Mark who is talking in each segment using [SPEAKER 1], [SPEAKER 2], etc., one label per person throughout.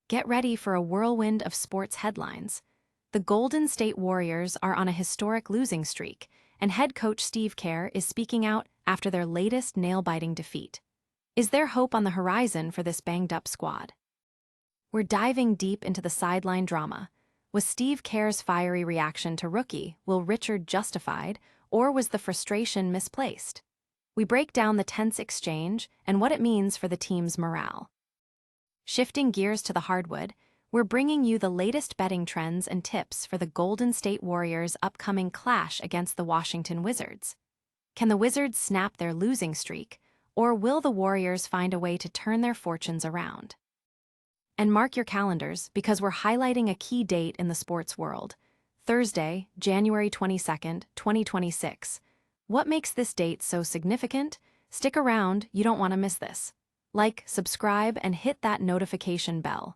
[SPEAKER 1] Get ready for a whirlwind of sports headlines. The Golden State Warriors are on a historic losing streak, and head coach Steve Kerr is speaking out after their latest nail-biting defeat. Is there hope on the horizon for this banged-up squad? We're diving deep into the sideline drama. Was Steve Kerr's fiery reaction to rookie Will Richard justified, or was the frustration misplaced? We break down the tense exchange and what it means for the team's morale. Shifting gears to the hardwood, we're bringing you the latest betting trends and tips for the Golden State Warriors' upcoming clash against the Washington Wizards. Can the Wizards snap their losing streak, or will the Warriors find a way to turn their fortunes around? And mark your calendars because we're highlighting a key date in the sports world. Thursday, January 22nd, 2026. What makes this date so significant? Stick around, you don't want to miss this. Like, subscribe, and hit that notification bell.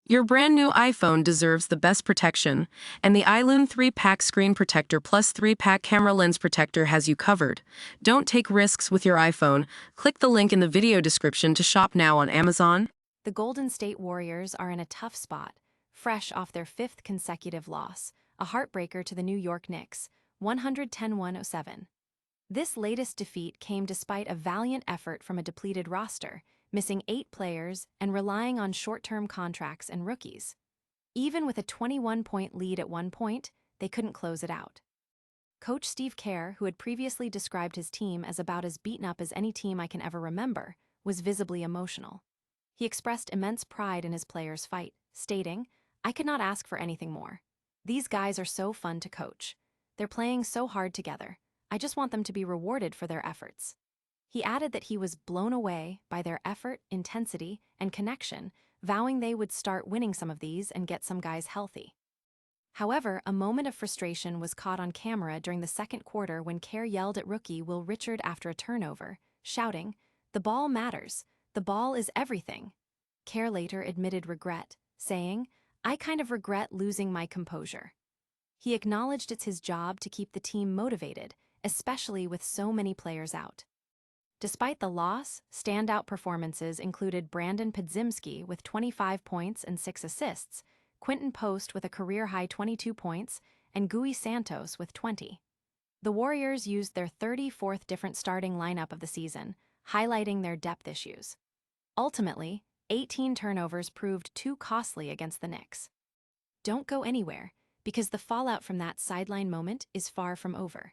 [SPEAKER 2] Your brand new iPhone deserves the best protection, and the iLune 3-pack Screen Protector Plus 3-pack Camera Lens Protector has you covered. Don't take risks with your iPhone. Click the link in the video description to shop now on Amazon.
[SPEAKER 1] The Golden State Warriors are in a tough spot, fresh off their fifth consecutive loss, a heartbreaker to the New York Knicks, 110-107. This latest defeat came despite a valiant effort from a depleted roster, missing 8 players and relying on short-term contracts and rookies. Even with a 21-point lead at one point, they couldn't close it out. Coach Steve Kerr, who had previously described his team as about as beaten up as any team I can ever remember, was visibly emotional. He expressed immense pride in his players' fight, stating, "I could not ask for anything more. These guys are so fun to coach. They're playing so hard together. I just want them to be rewarded for their efforts." He added that he was blown away by their effort, intensity, and connection, vowing they would start winning some of these and get some guys healthy. However, a moment of frustration was caught on camera during the second quarter when Kerr yelled at rookie Will Richard after a turnover, shouting, "The ball matters. The ball is everything." Kerr later admitted regret, saying, "I kind of regret losing my composure." He acknowledged it's his job to keep the team motivated, especially with so many players out. Despite the loss, standout performances included Brandon Podziemski with 25 points and 6 assists, Quinton Post with a career-high 22 points, and Gui Santos with 20. The Warriors used their 34th different starting lineup of the season, highlighting their depth issues. Ultimately, 18 turnovers proved too costly against the Knicks. Don't go anywhere, because the fallout from that sideline moment is far from over.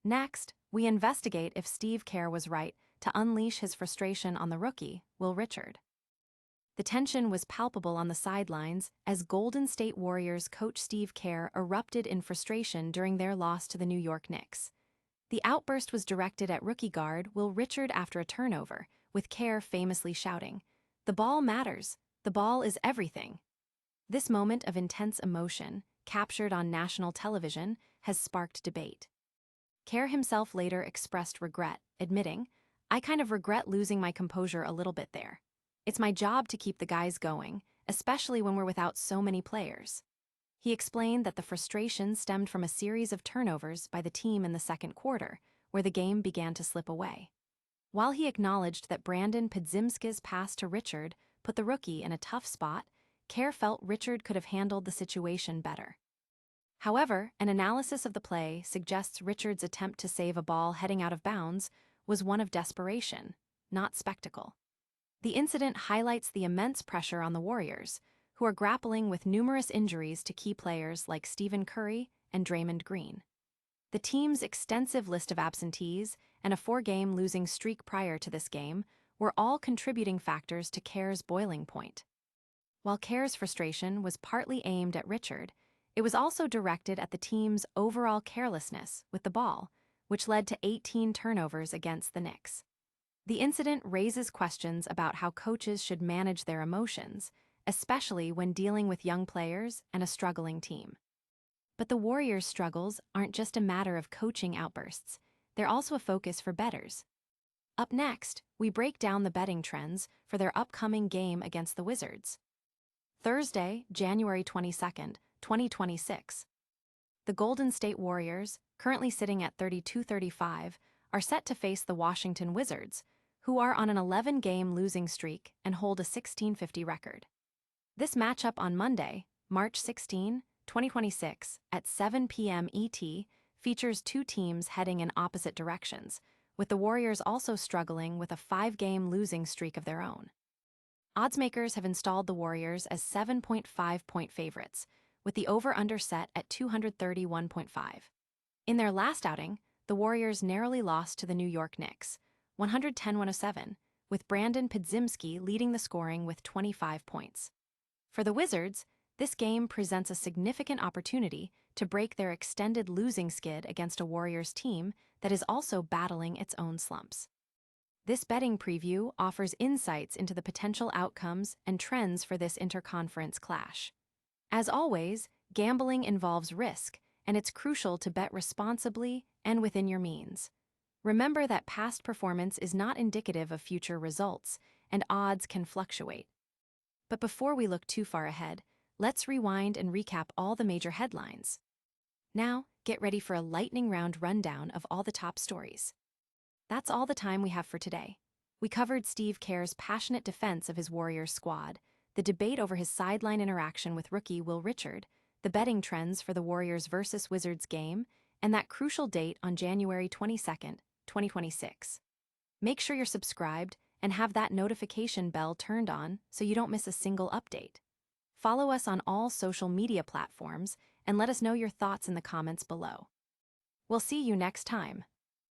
[SPEAKER 1] Next, we investigate if Steve Kerr was right to unleash his frustration on the rookie, Will Richard. The tension was palpable on the sidelines as Golden State Warriors coach Steve Kerr erupted in frustration during their loss to the New York Knicks. The outburst was directed at rookie guard Will Richard after a turnover, with Kerr famously shouting, "The ball matters. The ball is everything." This moment of intense emotion, captured on national television, has sparked debate. Kerr himself later expressed regret, admitting, "I kind of regret losing my composure a little bit there. It's my job to keep the guys going, especially when we're without so many players." He explained that the frustration stemmed from a series of turnovers by the team in the second quarter, where the game began to slip away. While he acknowledged that Brandon Podziemski's pass to Richard put the rookie in a tough spot, Kerr felt Richard could have handled the situation better. However, an analysis of the play suggests Richard's attempt to save a ball heading out of bounds was one of desperation, not spectacle. The incident highlights the immense pressure on the Warriors, who are grappling with numerous injuries to key players like Stephen Curry and Draymond Green. The team's extensive list of absentees and a 4-game losing streak prior to this game were all contributing factors to Kerr's boiling point. While Kerr's frustration was partly aimed at Richard, it was also directed at the team's overall carelessness with the ball, which led to 18 turnovers against the Knicks. The incident raises questions about how coaches should manage their emotions, especially when dealing with young players and a struggling team. But the Warriors' struggles aren't just a matter of coaching outbursts, they're also a focus for bettors. Up next, we break down the betting trends for their upcoming game against the Wizards. Thursday, January 22nd, 2026. The Golden State Warriors, currently sitting at 32-35, are set to face the Washington Wizards, who are on an 11-game losing streak and hold a 16-50 record. This matchup on Monday, March 16, 2026, at 7 p.m. ET, features two teams heading in opposite directions, with the Warriors also struggling with a 5-game losing streak of their own. Oddsmakers have installed the Warriors as 7.5-point favorites, with the over-under set at 231.5. In their last outing, the Warriors narrowly lost to the New York Knicks, 110-107, with Brandon Podziemski leading the scoring with 25 points. For the Wizards, this game presents a significant opportunity to break their extended losing skid against a Warriors team that is also battling its own slumps. This betting preview offers insights into the potential outcomes and trends for this interconference clash. As always, gambling involves risk, and it's crucial to bet responsibly and within your means. Remember that past performance is not indicative of future results, and odds can fluctuate. But before we look too far ahead, let's rewind and recap all the major headlines. Now, get ready for a lightning round rundown of all the top stories. That's all the time we have for today. We covered Steve Kerr's passionate defense of his Warriors squad, the debate over his sideline interaction with rookie Will Richard, the betting trends for the Warriors versus Wizards game, and that crucial date on January 22nd, 2026. Make sure you're subscribed and have that notification bell turned on so you don't miss a single update. Follow us on all social media platforms and let us know your thoughts in the comments below. We'll see you next time.